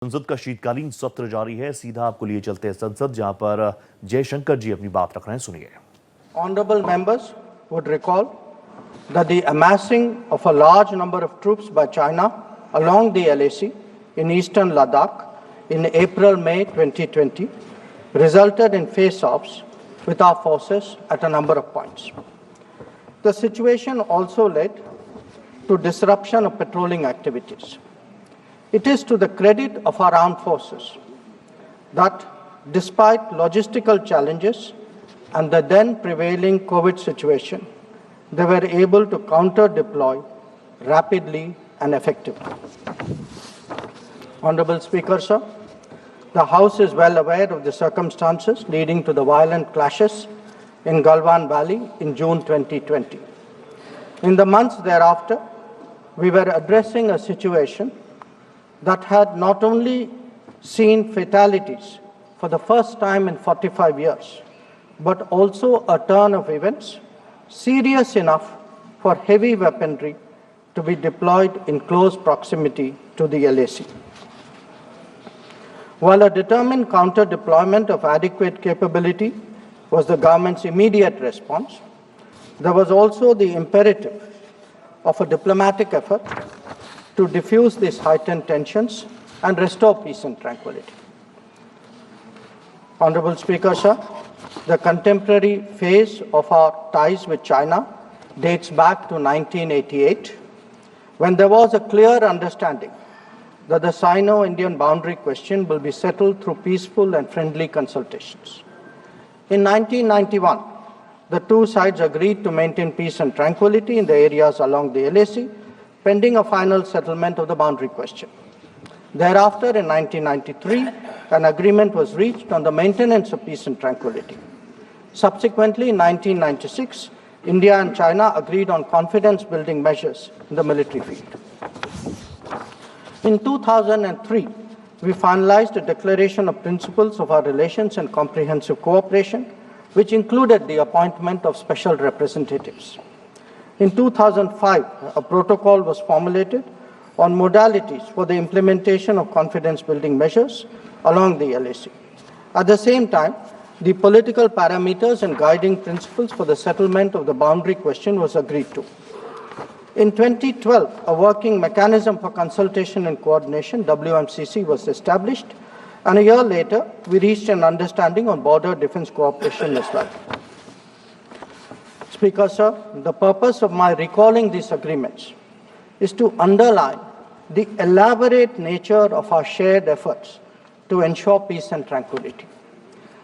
संसद का शीतकालीन सत्र जारी है। सीधा आपको लिए चलते हैं संसद, जहां पर जयशंकर जी अपनी बात रख रहे हैं। सुनिए। Honorable members would recall that the amassing of a large number of troops by China along the LAC in eastern Ladakh in April-May 2020 resulted in face-offs with our forces at a number of points. The situation also led to disruption of patrolling activities. It is to the credit of our armed forces that despite logistical challenges and the then prevailing COVID situation, they were able to counter-deploy rapidly and effectively. Honorable Speaker, sir, the House is well aware of the circumstances leading to the violent clashes in Galwan Valley in June 2020. In the months thereafter, we were addressing a situation that had not only seen fatalities for the first time in 45 years, but also a turn of events serious enough for heavy weaponry to be deployed in close proximity to the LAC. While a determined counter-deployment of adequate capability was the government's immediate response, there was also the imperative of a diplomatic effort to diffuse these heightened tensions and restore peace and tranquility. Honorable Speaker, sir, the contemporary phase of our ties with China dates back to 1988, when there was a clear understanding that the Sino-Indian boundary question will be settled through peaceful and friendly consultations. In 1991, the two sides agreed to maintain peace and tranquility in the areas along the LAC, pending a final settlement of the boundary question. Thereafter, in 1993, an agreement was reached on the maintenance of peace and tranquility. Subsequently, in 1996, India and China agreed on confidence-building measures in the military field. In 2003, we finalized a declaration of principles of our relations and comprehensive cooperation, which included the appointment of special representatives. In 2005, a protocol was formulated on modalities for the implementation of confidence-building measures along the LAC. At the same time, the political parameters and guiding principles for the settlement of the boundary question was agreed to. In 2012, a working mechanism for consultation and coordination, WMCC, was established, and a year later, we reached an understanding on border defense cooperation as well. Speaker, sir, the purpose of my recalling these agreements is to underline the elaborate nature of our shared efforts to ensure peace and tranquility,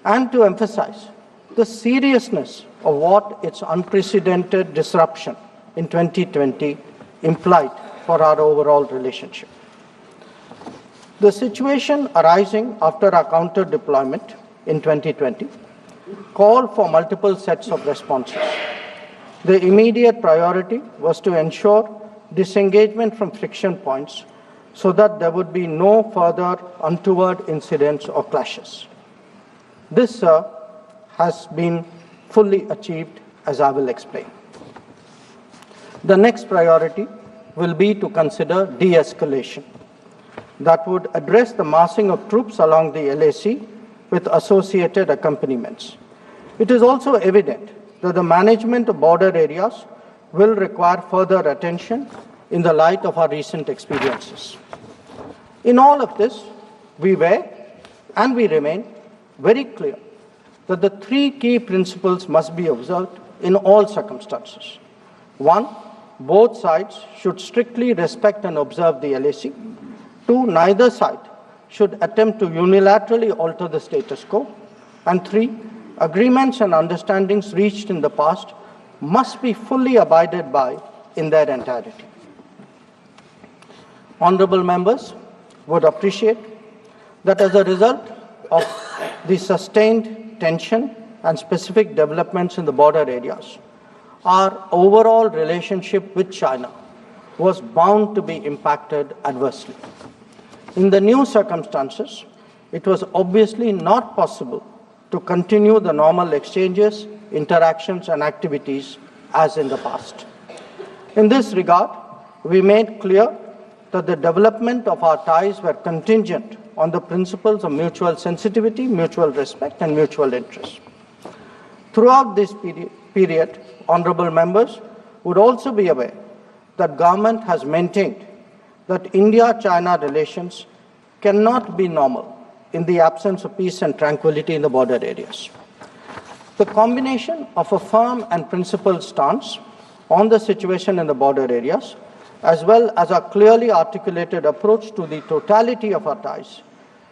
and to emphasize the seriousness of what its unprecedented disruption in 2020 implied for our overall relationship. The situation arising after our counter-deployment in 2020 called for multiple sets of responses. The immediate priority was to ensure disengagement from friction points so that there would be no further untoward incidents or clashes. This, sir, has been fully achieved, as I will explain. The next priority will be to consider de-escalation that would address the massing of troops along the LAC with associated accompaniments. It is also evident that the management of border areas will require further attention in the light of our recent experiences. In all of this, we were and we remain very clear that the three key principles must be observed in all circumstances. One, both sides should strictly respect and observe the LAC. Two, neither side should attempt to unilaterally alter the status quo. And three, agreements and understandings reached in the past must be fully abided by in their entirety. Honorable members would appreciate that as a result of the sustained tension and specific developments in the border areas, our overall relationship with China was bound to be impacted adversely. In the new circumstances, it was obviously not possible to continue the normal exchanges, interactions, and activities as in the past. In this regard, we made clear that the development of our ties were contingent on the principles of mutual sensitivity, mutual respect, and mutual interest. Throughout this period, honorable members would also be aware that government has maintained that India-China relations cannot be normal in the absence of peace and tranquility in the border areas. The combination of a firm and principled stance on the situation in the border areas, as well as a clearly articulated approach to the totality of our ties,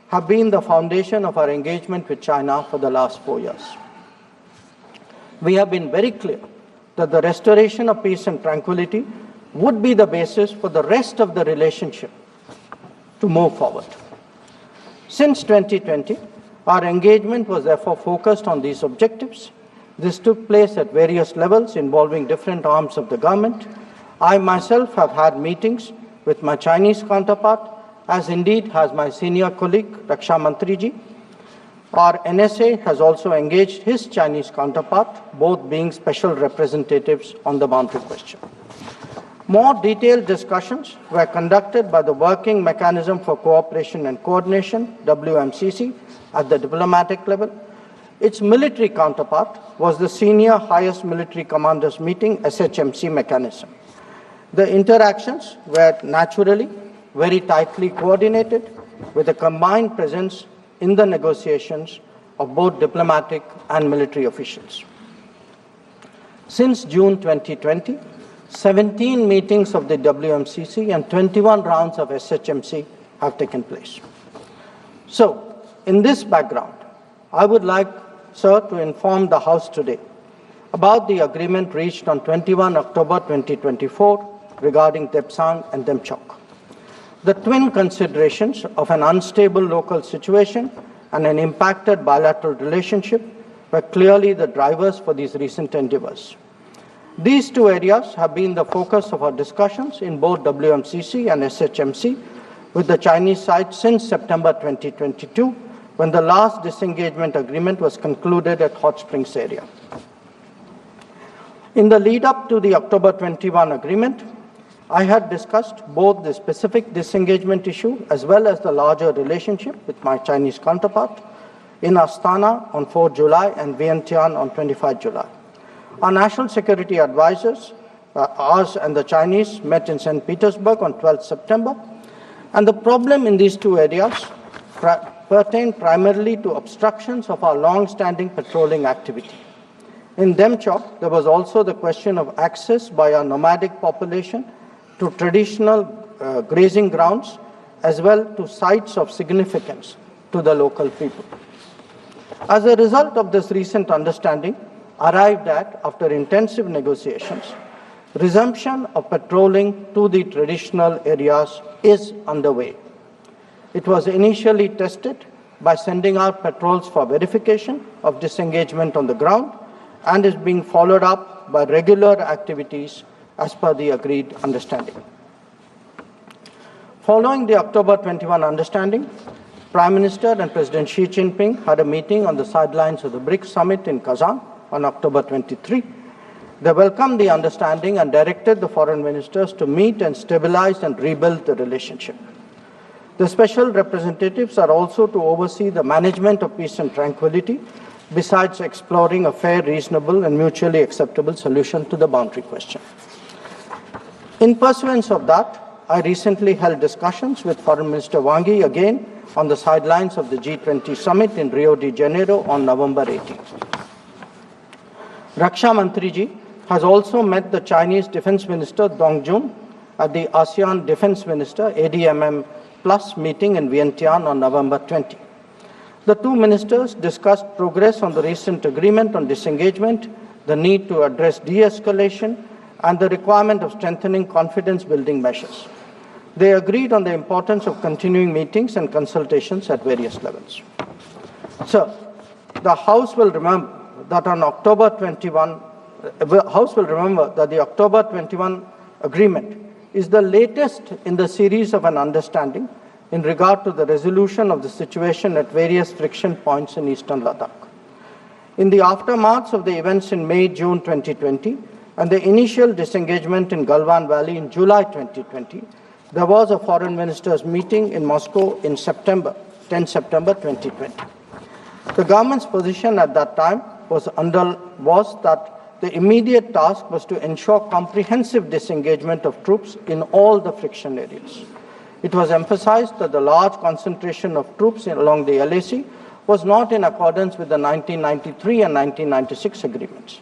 have been the foundation of our engagement with China for the last 4 years. We have been very clear that the restoration of peace and tranquility would be the basis for the rest of the relationship to move forward. Since 2020, our engagement was therefore focused on these objectives. This took place at various levels involving different arms of the government. I myself have had meetings with my Chinese counterpart, as indeed has my senior colleague, Raksha Mantriji. Our NSA has also engaged his Chinese counterpart, both being special representatives on the boundary question. More detailed discussions were conducted by the Working Mechanism for Cooperation and Coordination, WMCC, at the diplomatic level. Its military counterpart was the Senior Highest Military Commanders Meeting, SHMC mechanism. The interactions were naturally very tightly coordinated with a combined presence in the negotiations of both diplomatic and military officials. Since June 2020, 17 meetings of the WMCC and 21 rounds of SHMC have taken place. So, in this background, I would like, sir, to inform the House today about the agreement reached on 21 October 2024 regarding Depsang and Demchok. The twin considerations of an unstable local situation and an impacted bilateral relationship were clearly the drivers for these recent endeavors. These two areas have been the focus of our discussions in both WMCC and SHMC with the Chinese side since September 2022, when the last disengagement agreement was concluded at Hot Springs area. In the lead up to the October 21 agreement, I had discussed both the specific disengagement issue as well as the larger relationship with my Chinese counterpart in Astana on 4 July and Vientiane on 25 July. Our national security advisors, ours and the Chinese, met in St. Petersburg on 12 September, and the problem in these two areas pertained primarily to obstructions of our long-standing patrolling activity. In Demchok, there was also the question of access by our nomadic population to traditional grazing grounds, as well to sites of significance to the local people. As a result of this recent understanding, arrived at, after intensive negotiations, resumption of patrolling to the traditional areas is underway. It was initially tested by sending out patrols for verification of disengagement on the ground and is being followed up by regular activities as per the agreed understanding. Following the October 21 understanding, Prime Minister and President Xi Jinping had a meeting on the sidelines of the BRICS summit in Kazan on October 23. They welcomed the understanding and directed the foreign ministers to meet and stabilize and rebuild the relationship. The special representatives are also to oversee the management of peace and tranquility, besides exploring a fair, reasonable, and mutually acceptable solution to the boundary question. In pursuance of that, I recently held discussions with Foreign Minister Wang Yi again on the sidelines of the G20 summit in Rio de Janeiro on November 18. Raksha Mantriji has also met the Chinese Defense Minister Dong Jun at the ASEAN Defense Minister ADMM Plus meeting in Vientiane on November 20. The two ministers discussed progress on the recent agreement on disengagement, the need to address de-escalation, and the requirement of strengthening confidence-building measures. They agreed on the importance of continuing meetings and consultations at various levels. Sir, the House will remember that on October 21, the House will remember that the October 21 agreement is the latest in the series of an understanding in regard to the resolution of the situation at various friction points in eastern Ladakh. In the aftermath of the events in May-June 2020 and the initial disengagement in Galwan Valley in July 2020, there was a foreign ministers meeting in Moscow in September 10 September 2020. The government's position at that time was that the immediate task was to ensure comprehensive disengagement of troops in all the friction areas. It was emphasized that the large concentration of troops along the LAC was not in accordance with the 1993 and 1996 agreements.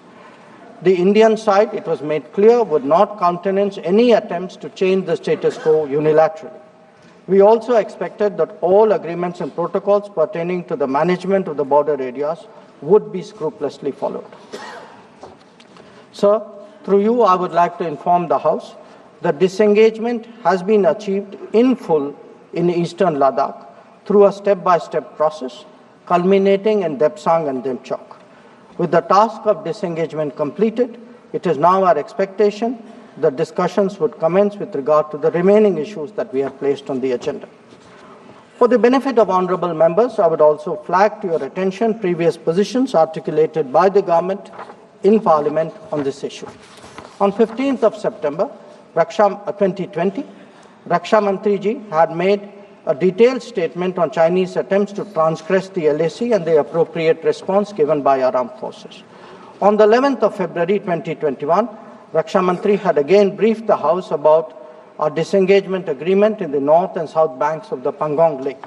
The Indian side, it was made clear, would not countenance any attempts to change the status quo unilaterally. We also expected that all agreements and protocols pertaining to the management of the border areas would be scrupulously followed. Sir, through you, I would like to inform the House that disengagement has been achieved in full in eastern Ladakh through a step-by-step process, culminating in Depsang and Demchok. With the task of disengagement completed, it is now our expectation that discussions would commence with regard to the remaining issues that we have placed on the agenda. For the benefit of honourable members, I would also flag to your attention previous positions articulated by the government in Parliament on this issue. On 15th of September 2020, Raksha Mantri ji had made a detailed statement on Chinese attempts to transgress the LAC and the appropriate response given by our armed forces. On the 11th of February 2021, Raksha Mantri had again briefed the House about our disengagement agreement in the north and south banks of the Pangong Lake.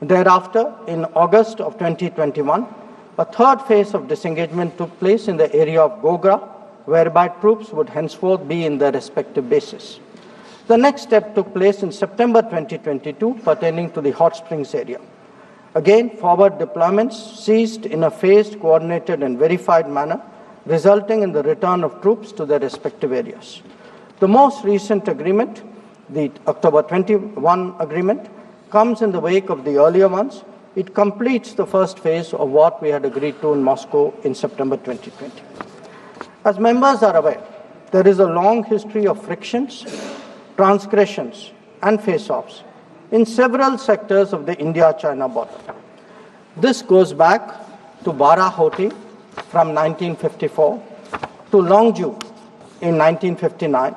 Thereafter, in August of 2021, a third phase of disengagement took place in the area of Gogra, whereby troops would henceforth be in their respective bases. The next step took place in September 2022 pertaining to the Hot Springs area. Again, forward deployments ceased in a phased, coordinated and verified manner, resulting in the return of troops to their respective areas. The most recent agreement, the October 21 agreement, comes in the wake of the earlier ones. It completes the first phase of what we had agreed to in Moscow in September 2020. As members are aware, there is a long history of frictions, transgressions and face-offs in several sectors of the India-China border. This goes back to Barahoti from 1954, to Longju in 1959,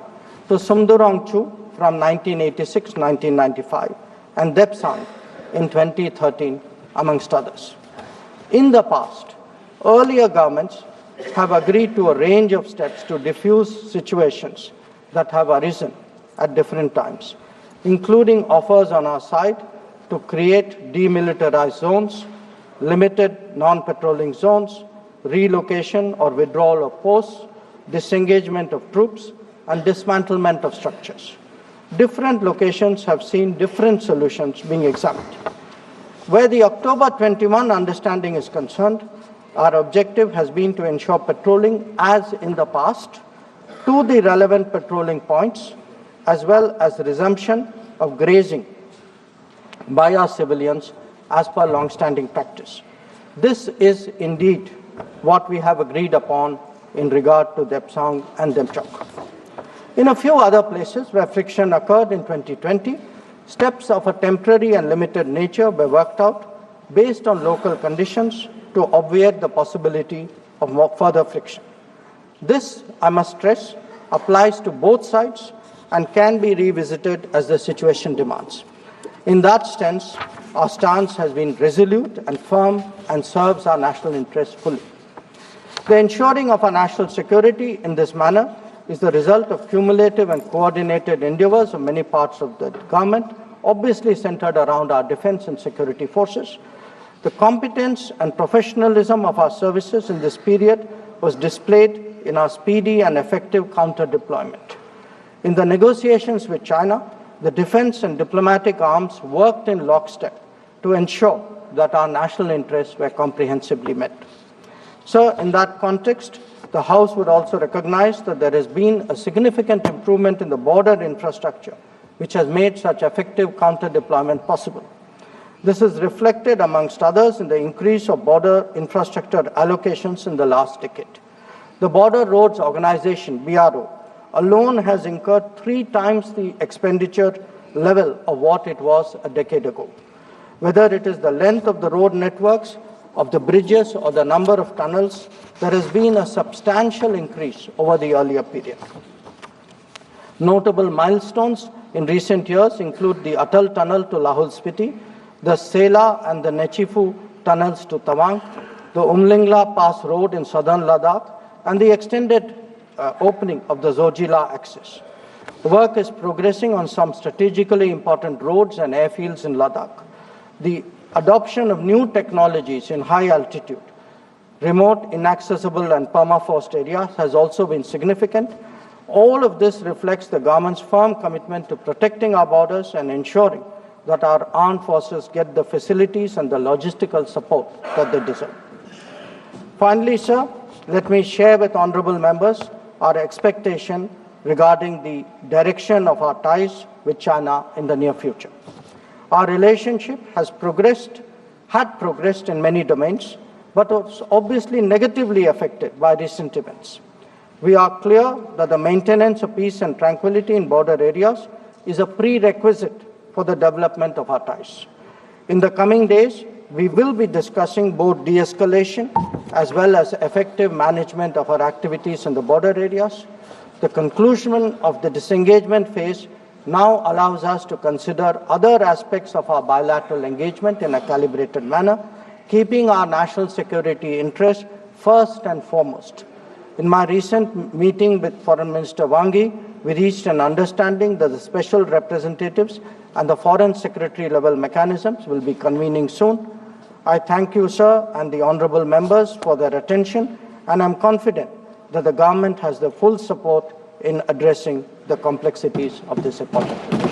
to Sumdurongchu from 1986-1995, and Depsang in 2013, amongst others. In the past, earlier governments have agreed to a range of steps to diffuse situations that have arisen at different times, including offers on our side to create demilitarized zones, limited non-patrolling zones, relocation or withdrawal of posts, disengagement of troops, and dismantlement of structures. Different locations have seen different solutions being examined. Where the October 21 understanding is concerned, our objective has been to ensure patrolling as in the past to the relevant patrolling points, as well as resumption of grazing by our civilians as per long-standing practice. This is indeed what we have agreed upon in regard to Depsang and Demchok. In a few other places where friction occurred in 2020, steps of a temporary and limited nature were worked out based on local conditions to obviate the possibility of further friction. This, I must stress, applies to both sides and can be revisited as the situation demands. In that sense, our stance has been resolute and firm and serves our national interests fully. The ensuring of our national security in this manner is the result of cumulative and coordinated endeavors of many parts of the government, obviously centered around our defense and security forces. The competence and professionalism of our services in this period was displayed in our speedy and effective counter-deployment. In the negotiations with China, the defense and diplomatic arms worked in lockstep to ensure that our national interests were comprehensively met. Sir, in that context, the House would also recognize that there has been a significant improvement in the border infrastructure, which has made such effective counter-deployment possible. This is reflected, amongst others, in the increase of border infrastructure allocations in the last decade. The Border Roads Organization, BRO, alone has incurred 3 times the expenditure level of what it was a decade ago. Whether it is the length of the road networks, of the bridges, or the number of tunnels, there has been a substantial increase over the earlier period. Notable milestones in recent years include the Atal Tunnel to Lahul Spiti, the Sela and the Nechifu tunnels to Tawang, the Umlingla Pass Road in southern Ladakh, and the extended opening of the Zojila axis. The work is progressing on some strategically important roads and airfields in Ladakh. The adoption of new technologies in high altitude, remote, inaccessible and permafrost areas has also been significant. All of this reflects the government's firm commitment to protecting our borders and ensuring that our armed forces get the facilities and the logistical support that they deserve. Finally, sir, let me share with honorable members our expectation regarding the direction of our ties with China in the near future. Our relationship had progressed in many domains, but was obviously negatively affected by recent events. We are clear that the maintenance of peace and tranquility in border areas is a prerequisite for the development of our ties. In the coming days, we will be discussing both de-escalation as well as effective management of our activities in the border areas. The conclusion of the disengagement phase now allows us to consider other aspects of our bilateral engagement in a calibrated manner, keeping our national security interests first and foremost. In my recent meeting with Foreign Minister Wangi, we reached an understanding that the special representatives and the Foreign Secretary level mechanisms will be convening soon. I thank you, sir, and the honorable members for their attention, and I'm confident that the government has the full support in addressing the complexities of this important issue.